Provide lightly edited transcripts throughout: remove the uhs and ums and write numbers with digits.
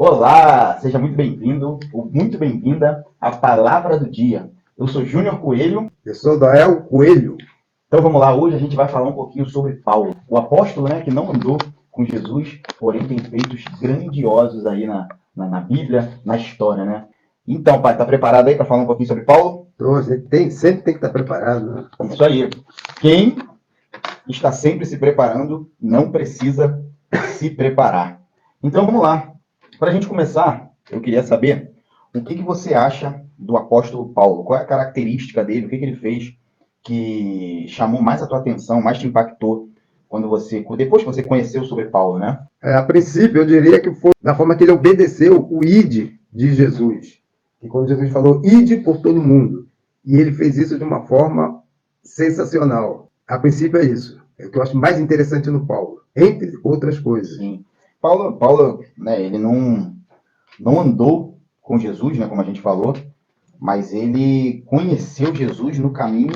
Olá, seja muito bem-vindo ou muito bem-vinda à Palavra do Dia. Eu sou Júnior Coelho. Eu sou Dael Coelho. Então vamos lá, hoje a gente vai falar um pouquinho sobre Paulo, o apóstolo, que não andou com Jesus, porém tem feitos grandiosos aí na Bíblia, na história, né? Então, pai, tá preparado aí para falar um pouquinho sobre Paulo? A gente sempre tem que estar preparado, né? Isso aí. Quem está sempre se preparando não precisa se preparar. Então vamos lá. Para a gente começar, eu queria saber o que você acha do apóstolo Paulo. Qual é a característica dele? O que ele fez que chamou mais a tua atenção, mais te impactou depois que você conheceu sobre Paulo, né? A princípio, eu diria que foi da forma que ele obedeceu o ide de Jesus. E quando Jesus falou ide por todo mundo. E ele fez isso de uma forma sensacional. A princípio é isso. É o que eu acho mais interessante no Paulo. Entre outras coisas. Sim. Paulo, né, ele não andou com Jesus, né, como a gente falou, mas ele conheceu Jesus no caminho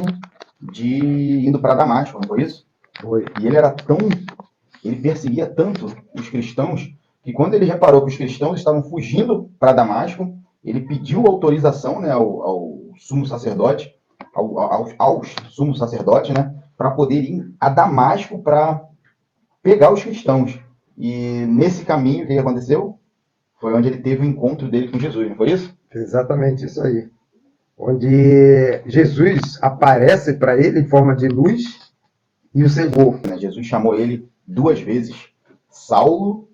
de indo para Damasco, não foi isso? Foi. E ele perseguia tanto os cristãos que quando ele reparou que os cristãos estavam fugindo para Damasco, ele pediu autorização, né, ao sumo sacerdote, aos sumos sacerdotes, né, para poder ir a Damasco para pegar os cristãos. E nesse caminho, o que aconteceu? Foi onde ele teve o encontro dele com Jesus, não foi isso? Exatamente isso aí. Onde Jesus aparece para ele em forma de luz e o cegou. Jesus chamou ele 2 vezes. Saulo,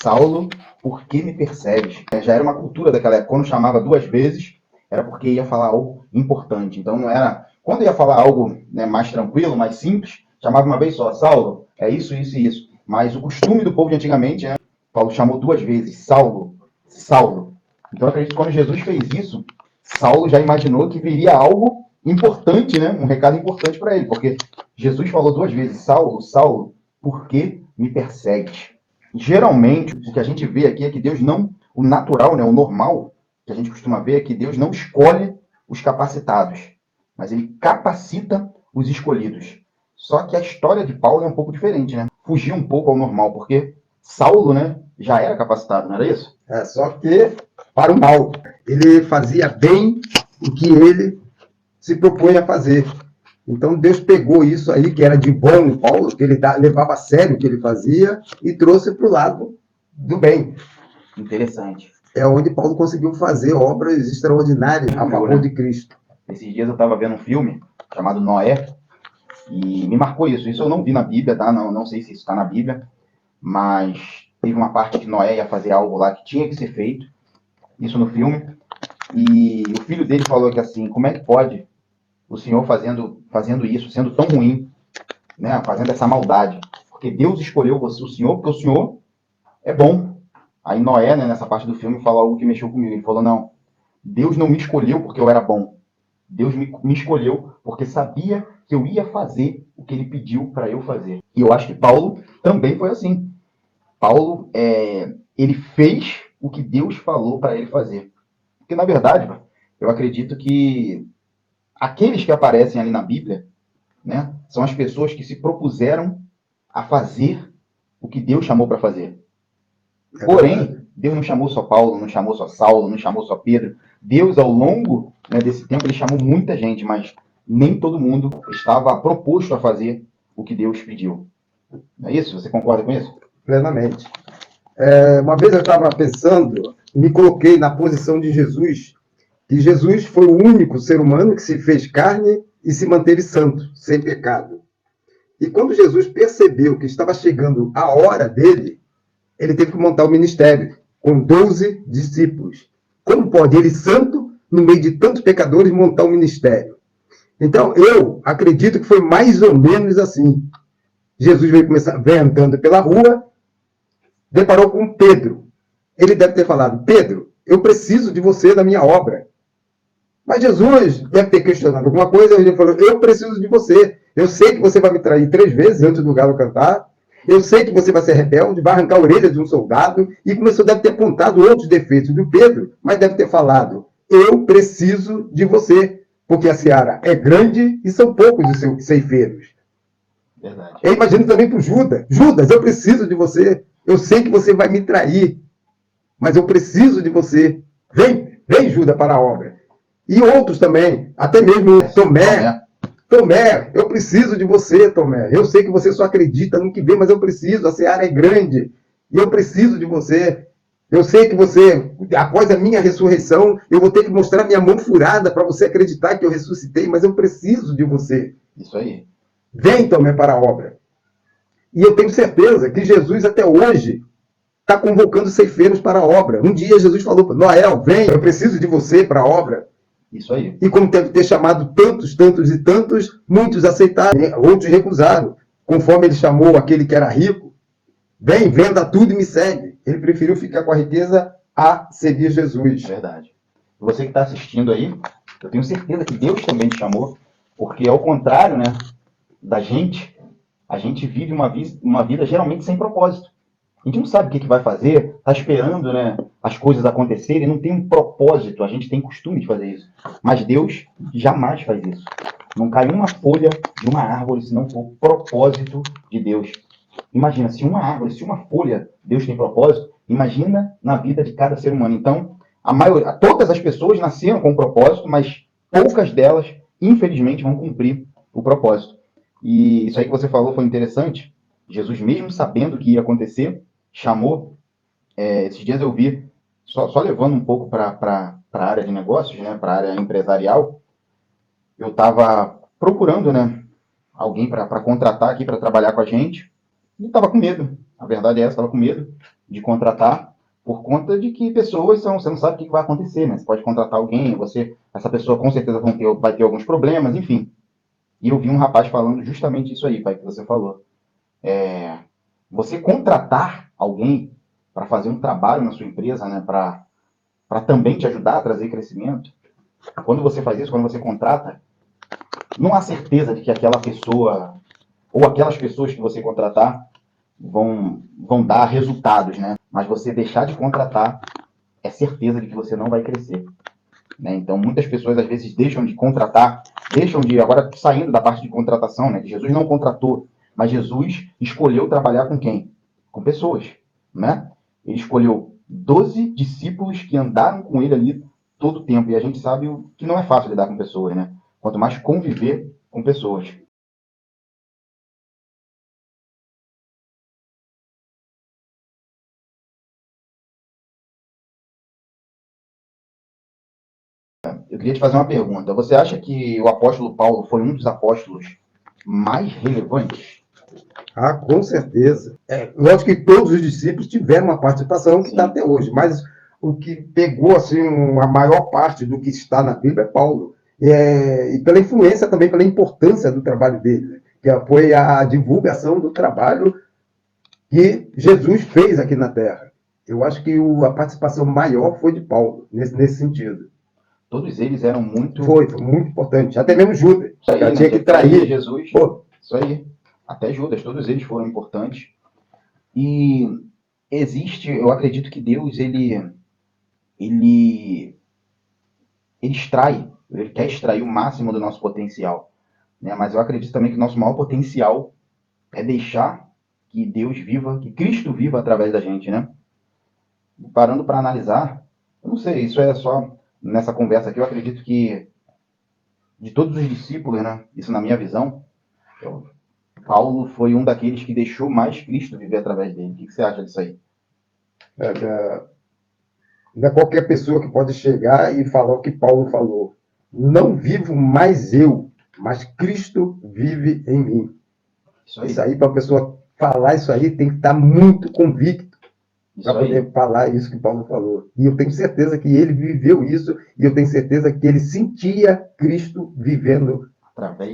Saulo, por que me persegues? Já era uma cultura daquela época. Quando chamava 2 vezes, era porque ia falar algo importante. Então não era... Quando ia falar algo, né, mais tranquilo, mais simples, chamava uma vez só. Saulo, é isso, isso e isso. Mas o costume do povo de antigamente, né, Paulo chamou 2 vezes. Saulo, Saulo. Então eu acredito que quando Jesus fez isso, Saulo já imaginou que viria algo importante, né? Um recado importante para ele, porque Jesus falou 2 vezes, Saulo, Saulo, por que me persegues? Geralmente, o que a gente vê aqui é que Deus não, o natural, né, o normal, que a gente costuma ver é que Deus não escolhe os capacitados, mas ele capacita os escolhidos. Só que a história de Paulo é um pouco diferente, né? Fugiu um pouco ao normal, porque Saulo, né, já era capacitado, não era isso? Só que para o mal. Ele fazia bem o que ele se propunha a fazer. Então Deus pegou isso aí, que era de bom em Paulo, que ele levava a sério o que ele fazia, e trouxe para o lado do bem. Interessante. É onde Paulo conseguiu fazer obras extraordinárias a favor de Cristo. Esses dias eu estava vendo um filme chamado Noé, e me marcou isso. Isso eu não vi na Bíblia, tá? Não sei se isso está na Bíblia, mas teve uma parte que Noé ia fazer algo lá que tinha que ser feito, isso no filme, e o filho dele falou que assim, como é que pode o Senhor fazendo isso, sendo tão ruim, né? Fazendo essa maldade? Porque Deus escolheu você, o Senhor, porque o Senhor é bom. Aí Noé, né, nessa parte do filme, falou algo que mexeu comigo. Ele falou, não, Deus não me escolheu porque eu era bom. Deus me escolheu porque sabia que eu ia fazer o que ele pediu para eu fazer. E eu acho que Paulo também foi assim. Paulo, ele fez o que Deus falou para ele fazer. Porque, na verdade, eu acredito que aqueles que aparecem ali na Bíblia, né, são as pessoas que se propuseram a fazer o que Deus chamou para fazer. Porém, Deus não chamou só Paulo, não chamou só Saulo, não chamou só Pedro. Deus, ao longo, né, desse tempo, ele chamou muita gente, mas nem todo mundo estava proposto a fazer o que Deus pediu. Não é isso? Você concorda com isso? Plenamente. Uma vez eu estava pensando, me coloquei na posição de Jesus, que Jesus foi o único ser humano que se fez carne e se manteve santo, sem pecado. E quando Jesus percebeu que estava chegando a hora dele, ele teve que montar o ministério, com 12 discípulos. Como pode ele, santo, no meio de tantos pecadores, montar um ministério? Então, eu acredito que foi mais ou menos assim. Jesus veio andando pela rua, deparou com Pedro. Ele deve ter falado, Pedro, eu preciso de você na minha obra. Mas Jesus deve ter questionado alguma coisa, ele falou, eu preciso de você. Eu sei que você vai me trair 3 vezes antes do galo cantar. Eu sei que você vai ser rebelde, vai arrancar a orelha de um soldado. E começou, deve ter apontado outros defeitos do Pedro, mas deve ter falado, eu preciso de você. Porque a seara é grande e são poucos os ceifeiros. Verdade. Eu imagino também para o Judas. Judas, eu preciso de você. Eu sei que você vai me trair. mas eu preciso de você. Vem, Judas, para a obra. E outros também, até mesmo Tomé, eu preciso de você, Tomé. Eu sei que você só acredita no que vê, mas eu preciso, a seara é grande. E eu preciso de você. Eu sei que você, após a minha ressurreição, eu vou ter que mostrar minha mão furada para você acreditar que eu ressuscitei, mas eu preciso de você. Isso aí. Vem, Tomé, para a obra. E eu tenho certeza que Jesus, até hoje, está convocando ceifeiros para a obra. Um dia Jesus falou, Noel, vem, eu preciso de você para a obra. Isso aí. E como deve ter chamado tantos, tantos e tantos, muitos aceitaram, outros recusaram. Conforme ele chamou aquele que era rico, vem, venda tudo e me segue. Ele preferiu ficar com a riqueza a seguir Jesus. Verdade. Você que está assistindo aí, eu tenho certeza que Deus também te chamou, porque ao contrário, né, da gente, a gente vive uma vida geralmente sem propósito. A gente não sabe o que vai fazer, está esperando, né, as coisas acontecerem, não tem um propósito, a gente tem costume de fazer isso. Mas Deus jamais faz isso. Não cai uma folha de uma árvore se não for propósito de Deus. Imagina, se uma árvore, se uma folha, Deus tem propósito, imagina na vida de cada ser humano. Então, todas as pessoas nasceram com um propósito, mas poucas delas, infelizmente, vão cumprir o propósito. E isso aí que você falou foi interessante. Jesus, mesmo sabendo o que ia acontecer, chamou. Esses dias eu vi, só levando um pouco para a área de negócios, né, para a área empresarial, eu estava procurando, né, alguém para contratar aqui para trabalhar com a gente. E estava com medo, a verdade é essa, estava com medo de contratar, por conta de que pessoas você não sabe o que vai acontecer, né? Você pode contratar alguém, essa pessoa com certeza vai ter alguns problemas, enfim. E eu vi um rapaz falando justamente isso aí, pai, que você falou. Você contratar alguém para fazer um trabalho na sua empresa, né, para também te ajudar a trazer crescimento, quando você faz isso, quando você contrata, não há certeza de que aquela pessoa ou aquelas pessoas que você contratar vão dar resultados, né? Mas você deixar de contratar é certeza de que você não vai crescer, né? Então, muitas pessoas, às vezes, deixam de contratar, agora saindo da parte de contratação, né? Jesus não contratou, mas Jesus escolheu trabalhar com quem? Com pessoas, né? Ele escolheu 12 discípulos que andaram com ele ali todo o tempo. E a gente sabe que não é fácil lidar com pessoas, né? Quanto mais conviver com pessoas. Eu queria te fazer uma pergunta. Você acha que o apóstolo Paulo foi um dos apóstolos mais relevantes? Ah, com certeza. Lógico que todos os discípulos tiveram uma participação que está até hoje, mas o que pegou assim, a maior parte do que está na Bíblia é Paulo. E pela influência também, pela importância do trabalho dele, né? Que foi a divulgação do trabalho que Jesus fez aqui na Terra. Eu acho que a participação maior foi de Paulo, nesse sentido. Todos eles eram muito... Foi muito importante. Até mesmo Judas. Isso aí, Já né? tinha que trair Jesus. Pô. Isso aí. Até Judas, todos eles foram importantes. E eu acredito que Deus, ele quer extrair o máximo do nosso potencial, né? Mas eu acredito também que o nosso maior potencial é deixar que Deus viva, que Cristo viva através da gente, né? Parando para analisar, eu não sei, isso é só nessa conversa aqui, eu acredito que de todos os discípulos, né? Isso na minha visão, Paulo foi um daqueles que deixou mais Cristo viver através dele. O que você acha disso aí? Não é qualquer pessoa que pode chegar e falar o que Paulo falou. Não vivo mais eu, mas Cristo vive em mim. Isso aí, para a pessoa falar isso aí, tem que estar muito convicto para poder falar isso que Paulo falou. E eu tenho certeza que ele viveu isso, e eu tenho certeza que ele sentia Cristo vivendo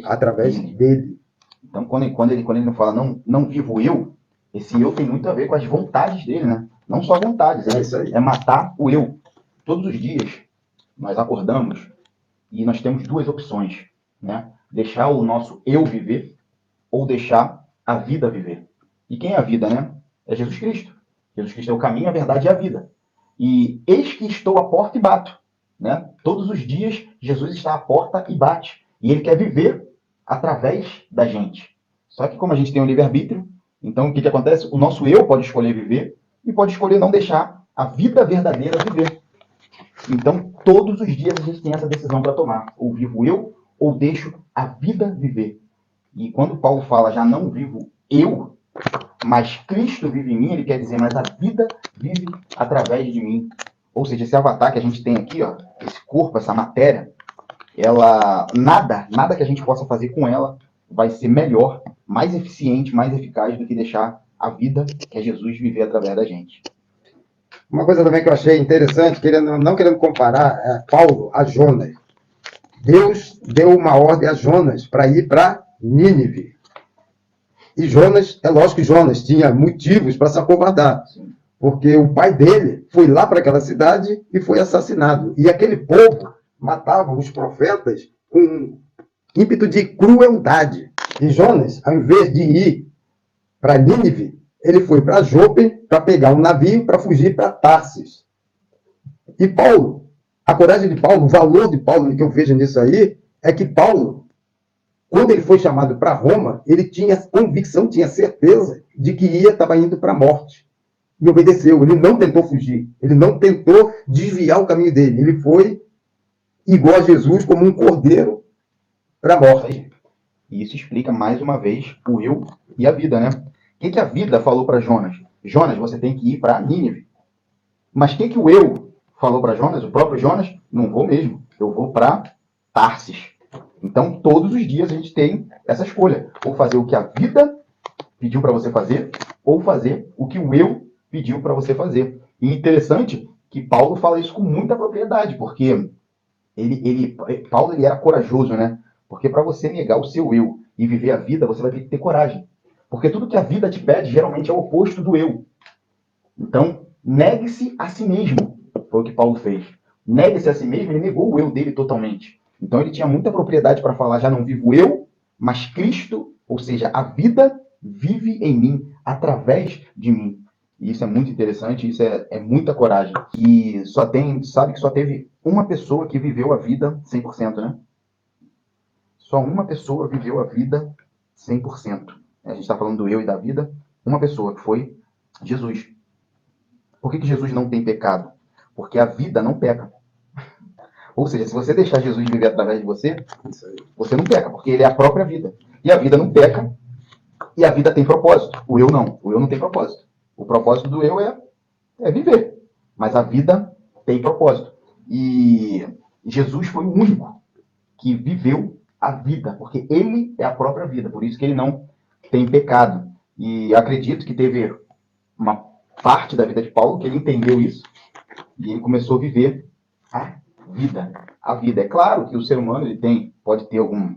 através dele. Então, quando ele não fala não vivo eu, esse eu tem muito a ver com as vontades dele, né? Não só vontades, é matar o eu. Todos os dias nós acordamos e nós temos duas opções, né? Deixar o nosso eu viver ou deixar a vida viver. E quem é a vida, né? É Jesus Cristo. Jesus Cristo é o caminho, a verdade e a vida. E eis que estou à porta e bato, né? Todos os dias Jesus está à porta e bate. E ele quer viver através da gente. Só que como a gente tem um livre-arbítrio, então o que acontece? O nosso eu pode escolher viver e pode escolher não deixar a vida verdadeira viver. Então, todos os dias a gente tem essa decisão para tomar. Ou vivo eu, ou deixo a vida viver. E quando Paulo fala, já não vivo eu, mas Cristo vive em mim, ele quer dizer, mas a vida vive através de mim. Ou seja, esse avatar que a gente tem aqui, ó, esse corpo, essa matéria, ela, nada que a gente possa fazer com ela vai ser melhor, mais eficiente, mais eficaz do que deixar a vida que é Jesus viver através da gente. Uma coisa também que eu achei interessante, não querendo comparar Paulo a Jonas. Deus deu uma ordem a Jonas para ir para Nínive. E Jonas, é lógico que Jonas tinha motivos para se acovardar, porque o pai dele foi lá para aquela cidade e foi assassinado. E aquele povo matava os profetas com ímpeto de crueldade. E Jonas, ao invés de ir para Nínive, ele foi para Jope para pegar um navio para fugir para Tarsis. E Paulo, a coragem de Paulo, o valor de Paulo que eu vejo nisso aí, é que Paulo, quando ele foi chamado para Roma, ele tinha convicção, tinha certeza de que estava indo para a morte. E obedeceu. Ele não tentou fugir. Ele não tentou desviar o caminho dele. Ele foi igual a Jesus, como um cordeiro para a morte. E isso explica mais uma vez o eu e a vida, né? O que a vida falou para Jonas? Jonas, você tem que ir para Nínive. Mas o que o eu falou para Jonas? O próprio Jonas, não vou mesmo. Eu vou para Tarsis. Então, todos os dias a gente tem essa escolha. Ou fazer o que a vida pediu para você fazer, ou fazer o que o eu pediu para você fazer. E interessante que Paulo fala isso com muita propriedade, porque Paulo ele era corajoso, né? Porque para você negar o seu eu e viver a vida, você vai ter que ter coragem. Porque tudo que a vida te pede, geralmente é o oposto do eu. Então, negue-se a si mesmo. Foi o que Paulo fez. Negue-se a si mesmo, ele negou o eu dele totalmente. Então, ele tinha muita propriedade para falar, já não vivo eu, mas Cristo, ou seja, a vida vive em mim, através de mim. E isso é muito interessante, isso é muita coragem. E sabe que só teve uma pessoa que viveu a vida 100%, né? Só uma pessoa viveu a vida 100%. A gente está falando do eu e da vida. Uma pessoa, que foi Jesus. Por que Jesus não tem pecado? Porque a vida não peca. Ou seja, se você deixar Jesus viver através de você, você não peca, porque ele é a própria vida. E a vida não peca, e a vida tem propósito. O eu não. O eu não tem propósito. O propósito do eu é viver. Mas a vida tem propósito. E Jesus foi o único que viveu a vida, porque ele é a própria vida. Por isso que ele não tem pecado. E acredito que teve uma parte da vida de Paulo que ele entendeu isso e ele começou a viver a vida. A vida. É claro que o ser humano ele pode ter algum,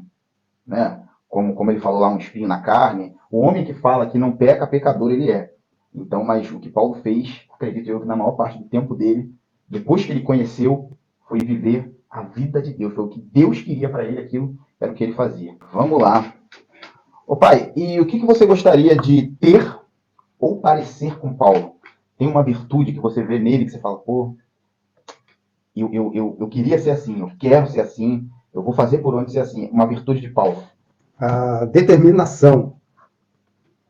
né, como ele falou lá, um espinho na carne. O homem que fala que não peca, pecador ele é. Então, mas o que Paulo fez, acredito eu que na maior parte do tempo dele, depois que ele conheceu, foi viver a vida de Deus. Foi o que Deus queria para ele, aquilo era o que ele fazia. Vamos lá. Ô pai, e o que você gostaria de ter ou parecer com Paulo? Tem uma virtude que você vê nele que você fala, pô, eu queria ser assim, eu quero ser assim, eu vou fazer por onde ser assim. Uma virtude de Paulo. A determinação.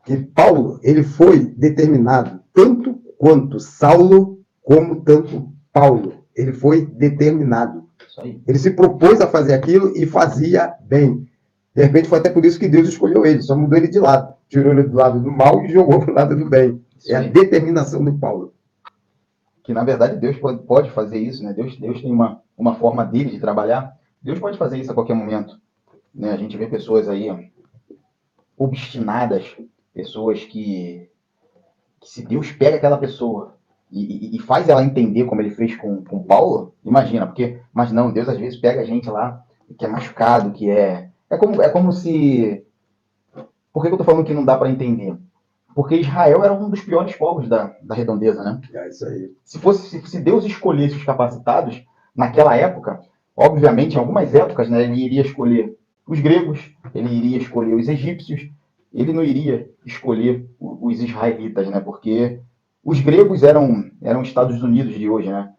Que Paulo, ele foi determinado tanto quanto Saulo, como tanto Paulo. Ele foi determinado. Isso aí. Ele se propôs a fazer aquilo e fazia bem. De repente foi até por isso que Deus escolheu ele, só mudou ele de lado. Tirou ele do lado do mal e jogou para o lado do bem. É a determinação de Paulo. Que na verdade Deus pode fazer isso, né? Deus tem uma forma dele de trabalhar. Deus pode fazer isso a qualquer momento. Né? A gente vê pessoas aí obstinadas, pessoas que se Deus pega aquela pessoa e faz ela entender como ele fez com Paulo, imagina, mas não, Deus às vezes pega a gente lá que é machucado, que é como se... Por que eu tô falando que não dá para entender? Porque Israel era um dos piores povos da redondeza, né? É isso aí. Se Deus escolhesse os capacitados, naquela época, obviamente, em algumas épocas, né, ele iria escolher os gregos, ele iria escolher os egípcios, ele não iria escolher os israelitas, né? Porque os gregos eram Estados Unidos de hoje, né?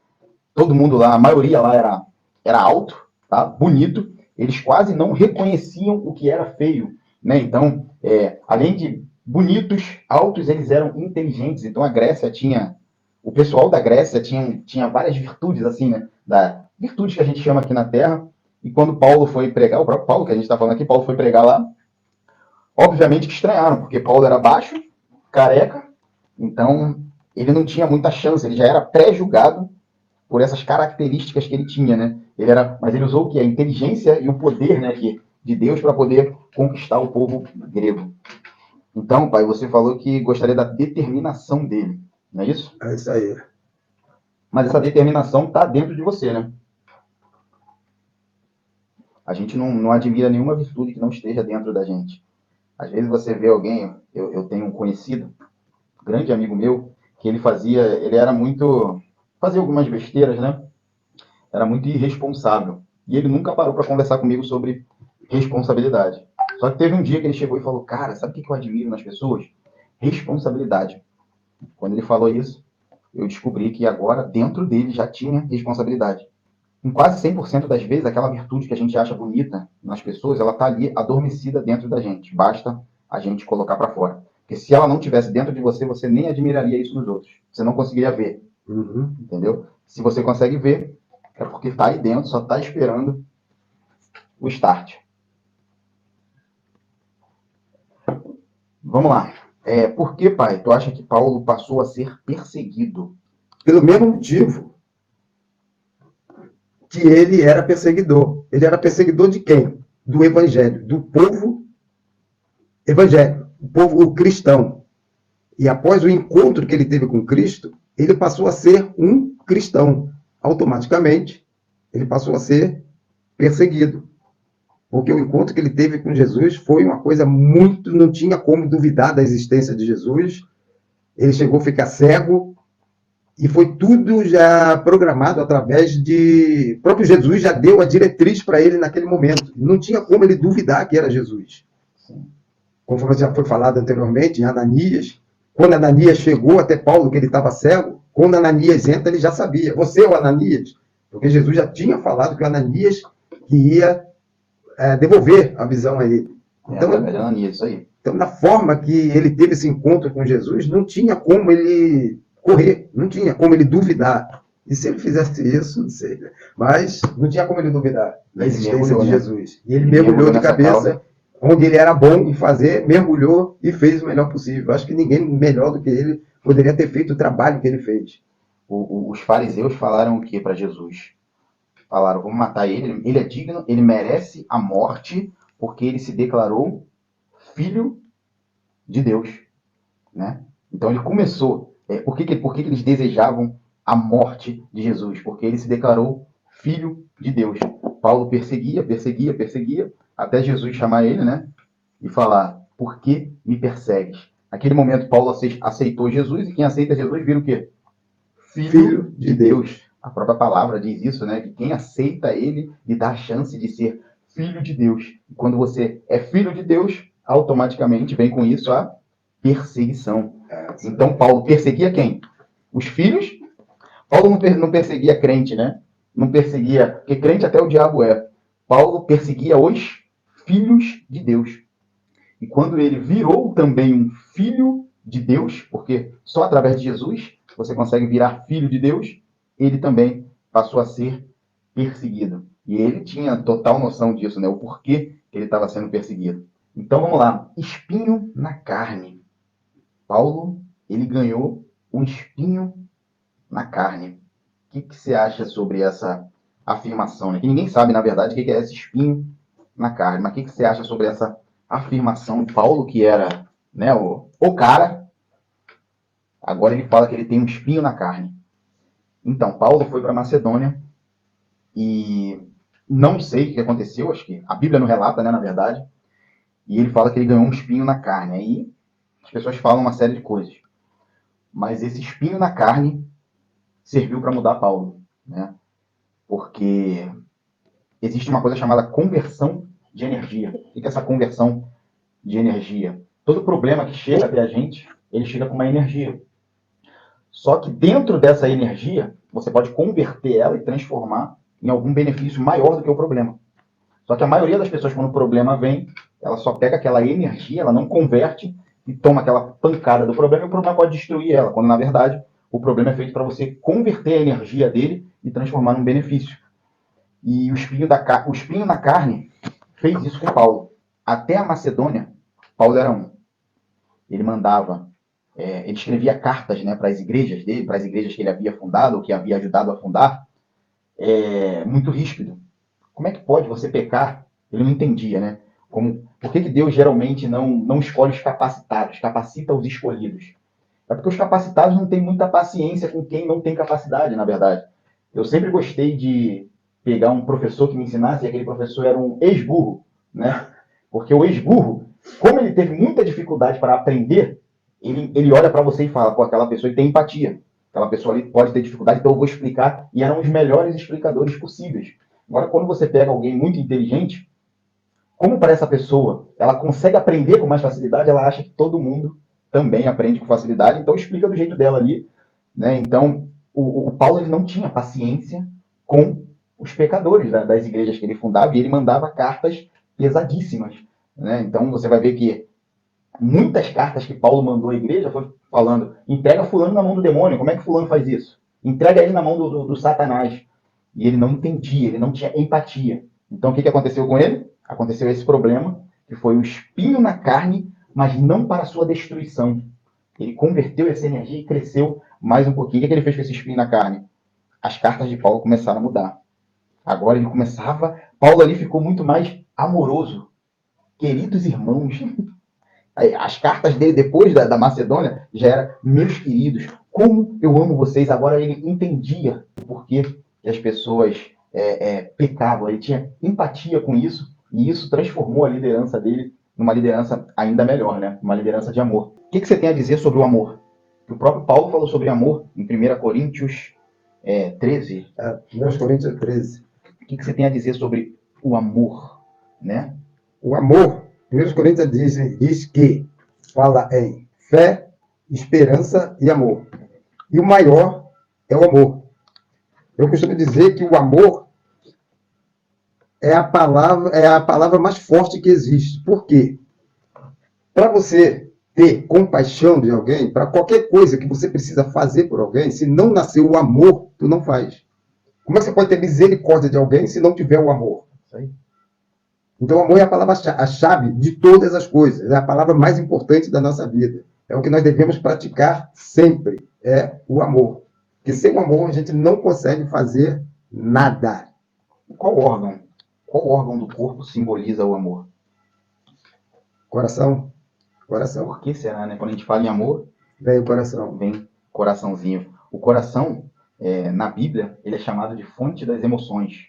Todo mundo lá, a maioria lá era alto, tá? Bonito, eles quase não reconheciam o que era feio, né? Então, além de bonitos, altos, eles eram inteligentes. Então a Grécia tinha o pessoal da Grécia tinha várias virtudes, assim, né? Da virtude que a gente chama aqui na Terra. E quando Paulo foi pregar, o próprio Paulo que a gente está falando aqui, Paulo foi pregar lá, obviamente que estranharam, porque Paulo era baixo, careca, então ele não tinha muita chance, ele já era pré-julgado por essas características que ele tinha, né? Mas ele usou o que? A inteligência e o poder, né, de Deus para poder conquistar o povo grego. Então, pai, você falou que gostaria da determinação dele, não é isso? É isso aí. Mas essa determinação está dentro de você, né? A gente não admira nenhuma virtude que não esteja dentro da gente. Às vezes você vê alguém, eu tenho um conhecido, um grande amigo meu, que ele era muito, fazia algumas besteiras, né? Era muito irresponsável. E ele nunca parou para conversar comigo sobre responsabilidade. Só que teve um dia que ele chegou e falou, cara, sabe o que eu admiro nas pessoas? Responsabilidade. Quando ele falou isso, eu descobri que agora, dentro dele, já tinha responsabilidade. Em quase 100% das vezes, aquela virtude que a gente acha bonita nas pessoas, ela está ali adormecida dentro da gente. Basta a gente colocar para fora. Porque se ela não tivesse dentro de você, você nem admiraria isso nos outros. Você não conseguiria ver. Entendeu? Se você consegue ver, é porque está aí dentro, só está esperando o start. Vamos lá. Por que, pai, tu acha que Paulo passou a ser perseguido? Pelo mesmo motivo que ele era perseguidor. Ele era perseguidor de quem? Do evangelho, do povo evangélico, o povo cristão. E após o encontro que ele teve com Cristo, ele passou a ser um cristão. Automaticamente, ele passou a ser perseguido. Porque o encontro que ele teve com Jesus foi uma coisa muito... Não tinha como duvidar da existência de Jesus. Ele chegou a ficar cego. E foi tudo já programado através de... O próprio Jesus já deu a diretriz para ele naquele momento. Não tinha como ele duvidar que era Jesus. Conforme já foi falado anteriormente, em Ananias, quando Ananias chegou até Paulo, que ele estava cego, quando Ananias entra, ele já sabia. Você é o Ananias? Porque Jesus já tinha falado que o Ananias que ia devolver a visão a ele. Então, Ananias, isso aí. Então, na forma que ele teve esse encontro com Jesus, não tinha como ele correr, não tinha como ele duvidar. E se ele fizesse isso, não sei. Mas não tinha como ele duvidar da existência de Jesus. E ele mergulhou de cabeça, onde ele era bom em fazer, mergulhou e fez o melhor possível. Acho que ninguém melhor do que ele poderia ter feito o trabalho que ele fez. Os fariseus falaram o que para Jesus? Falaram, vamos matar ele, ele é digno, ele merece a morte, porque ele se declarou filho de Deus, né? Então ele começou. Por que eles desejavam a morte de Jesus? Porque ele se declarou filho de Deus. Paulo perseguia, até Jesus chamar ele, né? E falar, por que me persegues? Naquele momento, Paulo aceitou Jesus, e quem aceita Jesus vira o quê? Filho de Deus. A própria palavra diz isso, né? Que quem aceita ele lhe dá a chance de ser filho de Deus. E quando você é filho de Deus, automaticamente vem com isso a perseguição. Então, Paulo perseguia quem? Os filhos. Paulo não perseguia crente, né? Não perseguia, porque crente até o diabo é. Paulo perseguia os filhos de Deus. E quando ele virou também um filho de Deus, porque só através de Jesus você consegue virar filho de Deus, ele também passou a ser perseguido. E ele tinha total noção disso, né? O porquê que ele estava sendo perseguido. Então vamos lá. Espinho na carne. Paulo, ele ganhou um espinho na carne. O que você acha sobre essa afirmação? Né? Que ninguém sabe, na verdade, o que é esse espinho na carne. Mas o que você acha sobre essa afirmação? Paulo, que era, né, o cara, agora ele fala que ele tem um espinho na carne. Então, Paulo foi para Macedônia e não sei o que aconteceu, acho que a Bíblia não relata, né, na verdade, e ele fala que ele ganhou um espinho na carne. Aí as pessoas falam uma série de coisas. Mas esse espinho na carne serviu para mudar Paulo, né? Porque existe uma coisa chamada conversão de energia. O que é essa conversão de energia? Todo problema que chega até a gente, ele chega com uma energia. Só que dentro dessa energia, você pode converter ela e transformar em algum benefício maior do que o problema. Só que a maioria das pessoas, quando o problema vem, ela só pega aquela energia, ela não converte e toma aquela pancada do problema, e o problema pode destruir ela, quando na verdade O problema é feito para você converter a energia dele e transformar num benefício. E o espinho na carne fez isso com Paulo. Até a Macedônia, Paulo era um. Ele mandava, ele escrevia cartas, né, para as igrejas dele, para as igrejas que ele havia fundado, ou que havia ajudado a fundar, muito ríspido. Como é que pode você pecar? Ele não entendia, né? Por que Deus geralmente não escolhe os capacitados, capacita os escolhidos? É porque os capacitados não têm muita paciência com quem não tem capacidade, na verdade. Eu sempre gostei de pegar um professor que me ensinasse, e aquele professor era um ex-burro, né? Porque o ex-burro, como ele teve muita dificuldade para aprender, ele olha para você e fala, pô, aquela pessoa tem empatia. Aquela pessoa ali pode ter dificuldade, então eu vou explicar. E eram os melhores explicadores possíveis. Agora, quando você pega alguém muito inteligente, como para essa pessoa ela consegue aprender com mais facilidade, ela acha que todo mundo também aprende com facilidade, então explica do jeito dela ali, né? Então, o Paulo ele não tinha paciência com os pecadores das igrejas que ele fundava, e ele mandava cartas pesadíssimas, né? Então, você vai ver que muitas cartas que Paulo mandou à igreja foi falando, entrega fulano na mão do demônio, como é que fulano faz isso? Entrega ele na mão do Satanás. E ele não entendia, ele não tinha empatia. Então, o que aconteceu com ele? Aconteceu esse problema, que foi o espinho na carne, mas não para a sua destruição. Ele converteu essa energia e cresceu mais um pouquinho. O que ele fez com esse espinho na carne? As cartas de Paulo começaram a mudar. Agora ele começava... Paulo ali ficou muito mais amoroso. Queridos irmãos. As cartas dele depois da Macedônia já era, meus queridos, como eu amo vocês. Agora ele entendia o porquê que as pessoas pecavam. Ele tinha empatia com isso, e isso transformou a liderança dele numa liderança ainda melhor, né? Uma liderança de amor. O que você tem a dizer sobre o amor? O próprio Paulo falou sobre amor em 1 Coríntios 13. 1 Coríntios 13. O que você tem a dizer sobre o amor, né? O amor, 1 Coríntios diz que fala em fé, esperança e amor. E o maior é o amor. Eu costumo dizer que o amor é a palavra mais forte que existe. Por quê? Para você ter compaixão de alguém, para qualquer coisa que você precisa fazer por alguém, se não nascer o amor, tu não faz. Como é que você pode ter misericórdia de alguém se não tiver o amor? Isso aí. Então, o amor é a chave de todas as coisas. É a palavra mais importante da nossa vida. É o que nós devemos praticar sempre. É o amor. Porque sem o amor, a gente não consegue fazer nada. Qual órgão do corpo simboliza o amor? Coração. Coração. Por que será, né? Quando a gente fala em amor, Vem o coração. Vem coraçãozinho. O coração, na Bíblia, ele é chamado de fonte das emoções,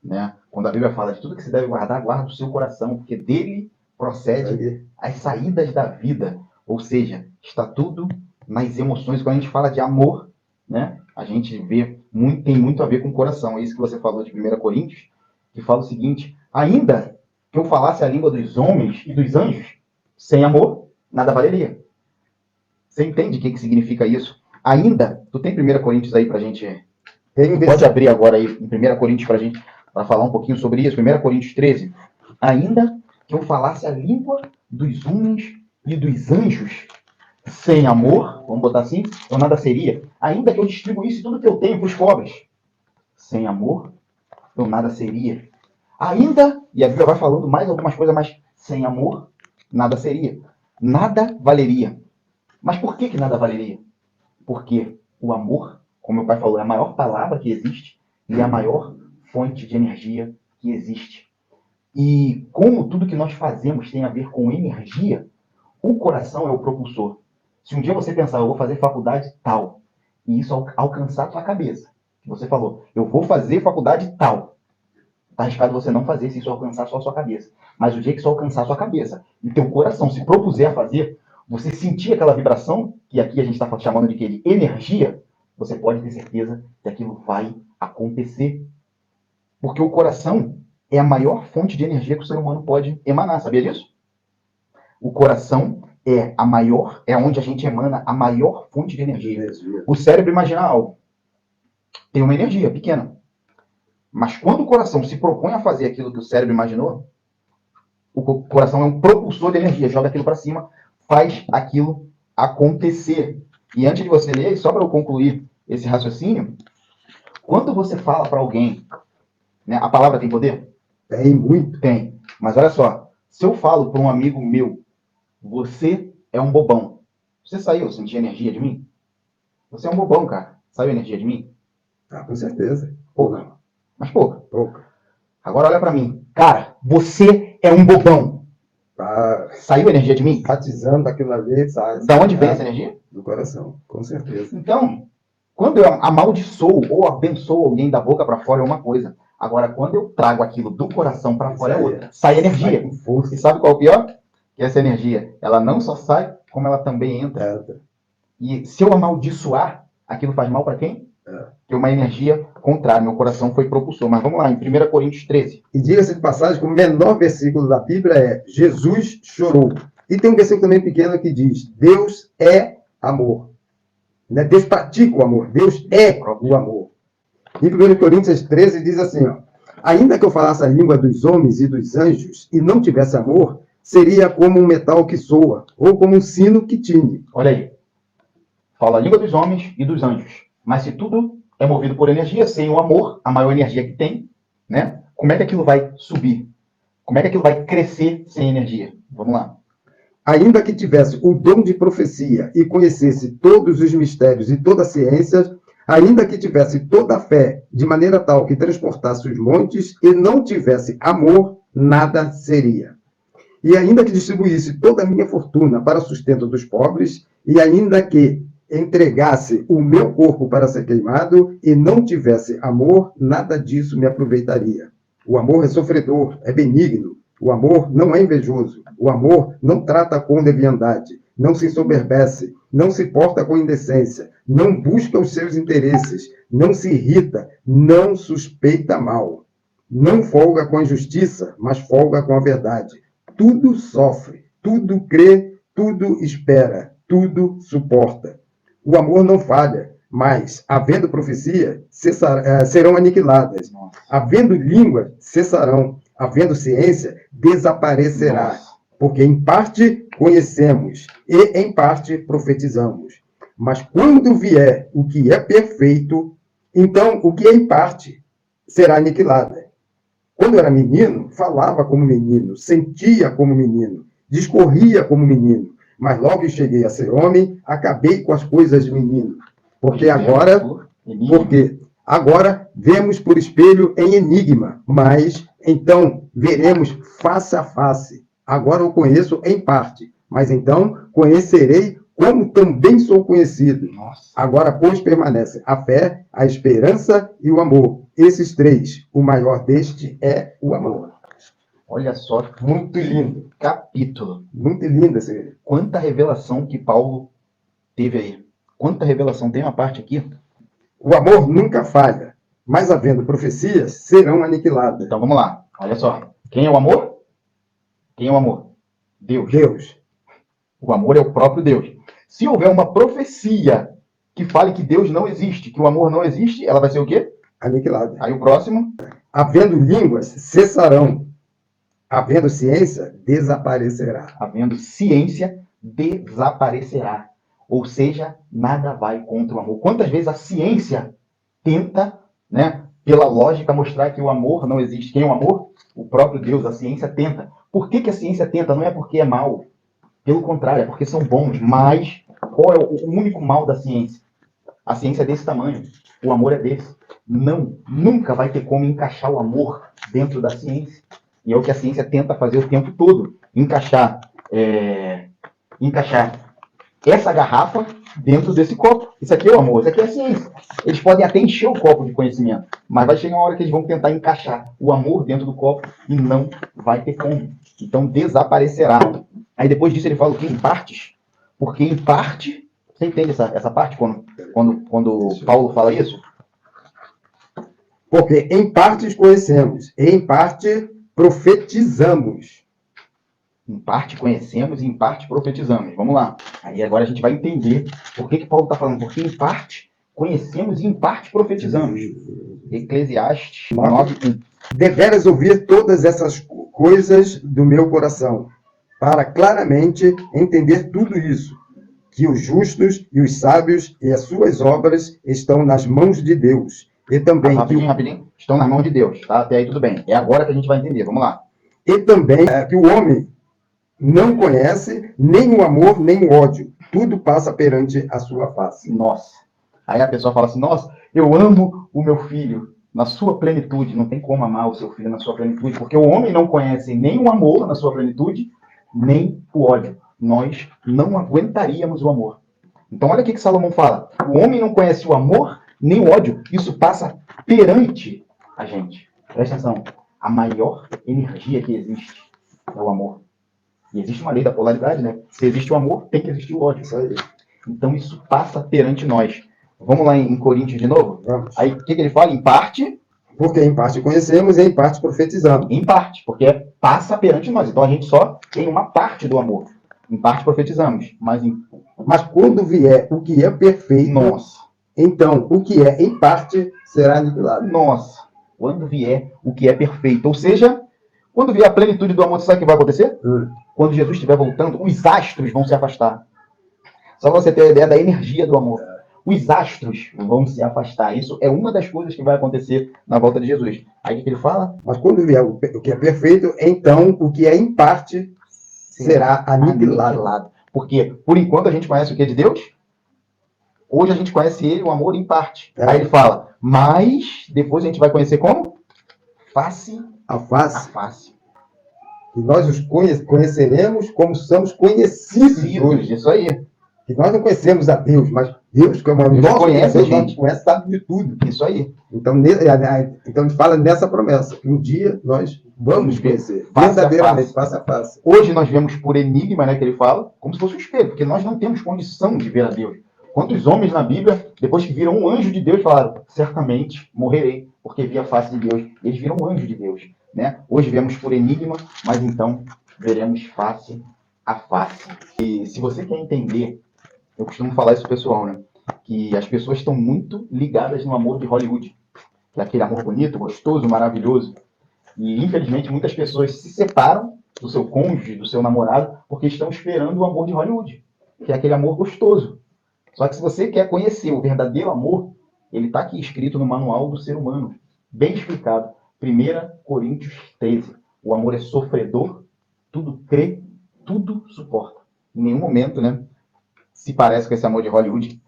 né? Quando a Bíblia fala de tudo que se deve guardar, guarda o seu coração, porque dele procede as saídas da vida. Ou seja, está tudo nas emoções. Quando a gente fala de amor, né, a gente vê tem muito a ver com o coração. É isso que você falou de 1 Coríntios, que fala o seguinte: ainda que eu falasse a língua dos homens e dos anjos, sem amor, nada valeria. Você entende o que significa isso? Ainda, tu tem 1 Coríntios aí pra gente... Pode abrir agora aí, em 1 Coríntios pra gente, para falar um pouquinho sobre isso. 1 Coríntios 13. Ainda que eu falasse a língua dos homens e dos anjos, sem amor, vamos botar assim, eu nada seria. Ainda que eu distribuísse tudo que eu tenho para os pobres, sem amor, eu nada seria. Ainda, e a Bíblia vai falando mais algumas coisas, mas sem amor, nada seria. Nada valeria. Mas por que nada valeria? Porque o amor, como meu pai falou, é a maior palavra que existe e é a maior fonte de energia que existe. E como tudo que nós fazemos tem a ver com energia, o coração é o propulsor. Se um dia você pensar, eu vou fazer faculdade tal, e isso alcançar a sua cabeça, que você falou, eu vou fazer faculdade tal, está arriscado você não fazer se isso alcançar só a sua cabeça. Mas o dia que isso alcançar a sua cabeça e teu coração se propuser a fazer, você sentir aquela vibração, que aqui a gente está chamando de energia, você pode ter certeza que aquilo vai acontecer. Porque o coração é a maior fonte de energia que o ser humano pode emanar, sabia disso? O coração é onde a gente emana a maior fonte de energia. O cérebro imagina algo. Tem uma energia pequena. Mas quando o coração se propõe a fazer aquilo que o cérebro imaginou, o coração é um propulsor de energia, joga aquilo para cima, faz aquilo acontecer. E antes de você ler, só para eu concluir esse raciocínio, quando você fala para alguém, né, a palavra tem poder? Tem muito. Tem. Mas olha só, se eu falo para um amigo meu, você é um bobão, você saiu, sentir energia de mim? Você é um bobão, cara. Saiu energia de mim? Ah, com certeza. Pouca. Mas pouca. Pouca. Agora olha para mim. Cara, você é um bobão. Tá Saiu energia de mim? enfatizando aquilo ali, sabe? Da onde vem essa energia? Do coração, com certeza. Então, quando eu amaldiçoo ou abençoo alguém da boca para fora é uma coisa. Agora, quando eu trago aquilo do coração para fora é outra. Sai energia. Sai com força. E sabe qual é o pior? Que essa energia, ela não só sai, como ela também entra. E se eu amaldiçoar, aquilo faz mal para quem? Que uma energia contrária. Meu coração foi propulsor. Mas vamos lá, em 1 Coríntios 13. E diga-se de passagem que o menor versículo da Bíblia é Jesus chorou. E tem um versículo também pequeno que diz, Deus é amor. Né? Deus pratica o amor. Deus é o amor. Em 1 Coríntios 13 diz assim, ó, ainda que eu falasse a língua dos homens e dos anjos e não tivesse amor, seria como um metal que soa, ou como um sino que tine. Olha aí. Fala a língua dos homens e dos anjos. Mas se tudo é movido por energia, sem o amor, a maior energia que tem, né? Como é que aquilo vai subir? Como é que aquilo vai crescer sem energia? Vamos lá. Ainda que tivesse o dom de profecia e conhecesse todos os mistérios e toda a ciência, ainda que tivesse toda a fé, de maneira tal que transportasse os montes e não tivesse amor, nada seria. E ainda que distribuísse toda a minha fortuna para sustento dos pobres, e ainda que entregasse o meu corpo para ser queimado e não tivesse amor, nada disso me aproveitaria. O amor é sofredor, é benigno. O amor não é invejoso. O amor não trata com leviandade, não se ensoberbece, não se porta com indecência, não busca os seus interesses, não se irrita, não suspeita mal. Não folga com a injustiça, mas folga com a verdade. Tudo sofre, tudo crê, tudo espera, tudo suporta. O amor não falha, mas, havendo profecia, serão aniquiladas. Nossa. Havendo língua, cessarão. Havendo ciência, desaparecerá. Nossa. Porque em parte conhecemos e em parte profetizamos. Mas quando vier o que é perfeito, então o que é em parte será aniquilado. Quando eu era menino, falava como menino, sentia como menino, discorria como menino. Mas logo que cheguei a ser homem, acabei com as coisas de menino. Porque agora vemos por espelho em enigma, mas então veremos face a face. Agora eu conheço em parte, mas então conhecerei como também sou conhecido. Nossa. Agora, pois, permanece a fé, a esperança e o amor. Esses três, o maior deste é o amor. Olha só, muito lindo capítulo. Muito lindo esse. Quanta revelação que Paulo teve aí. Quanta revelação. Tem uma parte aqui. O amor nunca falha, mas havendo profecias, serão aniquiladas. Então vamos lá. Olha só. Quem é o amor? Quem é o amor? Deus. Deus. O amor é o próprio Deus. Se houver uma profecia que fale que Deus não existe, que o amor não existe, ela vai ser o quê? Aniquilada. Aí o próximo. Havendo línguas, cessarão. Havendo ciência, desaparecerá. Havendo ciência, desaparecerá. Ou seja, nada vai contra o amor. Quantas vezes a ciência tenta, né, pela lógica, mostrar que o amor não existe? Quem é o amor? O próprio Deus. A ciência tenta. Por que a ciência tenta? Não é porque é mal. Pelo contrário, é porque são bons. Mas qual é o único mal da ciência? A ciência é desse tamanho. O amor é desse. Não, nunca vai ter como encaixar o amor dentro da ciência. E é o que a ciência tenta fazer o tempo todo. Encaixar essa garrafa dentro desse copo. Isso aqui é o amor, isso aqui é a ciência. Eles podem até encher o copo de conhecimento, mas vai chegar uma hora que eles vão tentar encaixar o amor dentro do copo e não vai ter como. Então desaparecerá. Aí depois disso ele fala o que? Em partes. Porque em parte... Você entende essa parte quando Paulo fala isso? Porque em partes conhecemos, e em parte profetizamos. Em parte conhecemos e em parte profetizamos. Vamos lá. Aí agora a gente vai entender por que Paulo está falando. Porque em parte conhecemos e em parte profetizamos. Eclesiastes 9:1. Deveras ouvir todas essas coisas do meu coração, para claramente entender tudo isso. que os justos e os sábios e as suas obras estão nas mãos de Deus. E também, rapidinho. Estão nas mãos de Deus, tá? Até aí tudo bem. É agora que a gente vai entender. Vamos lá. E também que o homem não conhece nem o amor, nem o ódio. Tudo passa perante a sua face. Nossa. Aí a pessoa fala assim, nossa, eu amo o meu filho na sua plenitude. Não tem como amar o seu filho na sua plenitude, porque o homem não conhece nem o amor na sua plenitude, nem o ódio. Nós não aguentaríamos o amor. Então olha o que Salomão fala. O homem não conhece o amor, nem o ódio. Isso passa perante a gente. Presta atenção. A maior energia que existe é o amor. E existe uma lei da polaridade, né? Se existe o amor, tem que existir o ódio. Então isso passa perante nós. Vamos lá em Coríntios de novo? Vamos. Aí o que ele fala? Em parte. Porque em parte conhecemos e em parte profetizamos. Em parte, porque passa perante nós. Então a gente só tem uma parte do amor. Em parte profetizamos. Mas quando vier o que é perfeito, nossa. Então o que é em parte será aniquilado. Nossa. Quando vier o que é perfeito. Ou seja, quando vier a plenitude do amor, você sabe o que vai acontecer? Quando Jesus estiver voltando, os astros vão se afastar. Só para você ter a ideia da energia do amor. Os astros vão se afastar. Isso é uma das coisas que vai acontecer na volta de Jesus. Aí o que ele fala? Mas quando vier o que é perfeito, então o que é em parte será aniquilado. Porque, por enquanto, a gente conhece o que de Deus? Hoje a gente conhece ele, o amor em parte. Aí ele fala, mas depois a gente vai conhecer como? Face a face. A face. E nós os conheceremos como somos conhecidos hoje. Isso aí. Que nós não conhecemos a Deus, mas Deus, que é o nosso conhece a gente. Conhece, sabe de tudo. Isso aí. Então ele fala nessa promessa, que um dia nós vamos conhecer. Verdadeiramente, face a face. Hoje nós vemos por enigma, né, que ele fala, como se fosse um espelho, porque nós não temos condição de ver a Deus. Quantos homens na Bíblia, depois que viram um anjo de Deus, falaram, certamente morrerei, porque vi a face de Deus. Eles viram um anjo de Deus. Né? Hoje vemos por enigma, mas então veremos face a face. E se você quer entender, eu costumo falar isso pro pessoal, né? Que as pessoas estão muito ligadas no amor de Hollywood, que é aquele amor bonito, gostoso, maravilhoso. E infelizmente muitas pessoas se separam do seu cônjuge, do seu namorado, porque estão esperando o amor de Hollywood, que é aquele amor gostoso. Só que se você quer conhecer o verdadeiro amor, ele está aqui escrito no manual do ser humano, bem explicado. 1 Coríntios 13. O amor é sofredor, tudo crê, tudo suporta. Em nenhum momento, né, se parece com esse amor de Hollywood,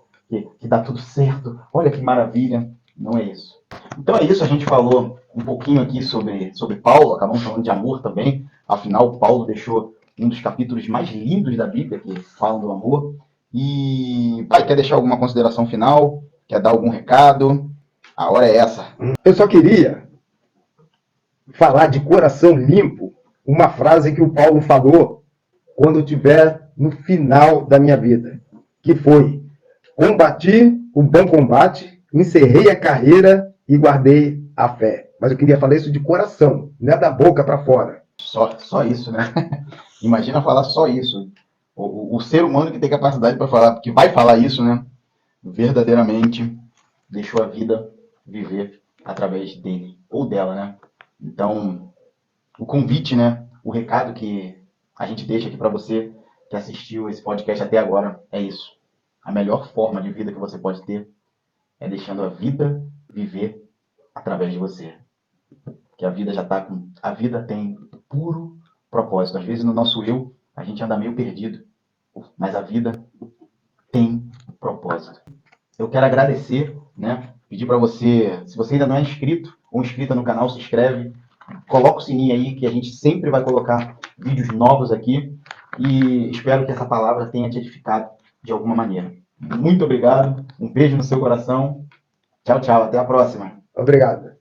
que dá tudo certo, olha que maravilha. Não é isso. Então é isso, a gente falou um pouquinho aqui sobre Paulo, acabamos falando de amor também. Afinal, Paulo deixou um dos capítulos mais lindos da Bíblia, que falam do amor. E, pai, quer deixar alguma consideração final? Quer dar algum recado? A hora é essa. Eu só queria falar de coração limpo, uma frase que o Paulo falou quando estiver no final da minha vida, que foi: combati o bom combate, encerrei a carreira e guardei a fé. Mas eu queria falar isso de coração, não é da boca para fora. Só isso, né? Imagina falar só isso. O ser humano que tem capacidade para falar, que vai falar isso, né? Verdadeiramente deixou a vida viver através dele, ou dela, né? Então, o convite, né? O recado que a gente deixa aqui para você que assistiu esse podcast até agora é isso. A melhor forma de vida que você pode ter é deixando a vida viver através de você. Que a vida já tá com... A vida tem puro propósito. Às vezes no nosso eu, a gente anda meio perdido. Mas a vida tem propósito. Eu quero agradecer, né? Pedir para você, se você ainda não é inscrito ou inscrita no canal, se inscreve. Coloca o sininho aí, que a gente sempre vai colocar vídeos novos aqui. E espero que essa palavra tenha te edificado de alguma maneira. Muito obrigado. Um beijo no seu coração. Tchau, tchau. Até a próxima. Obrigado.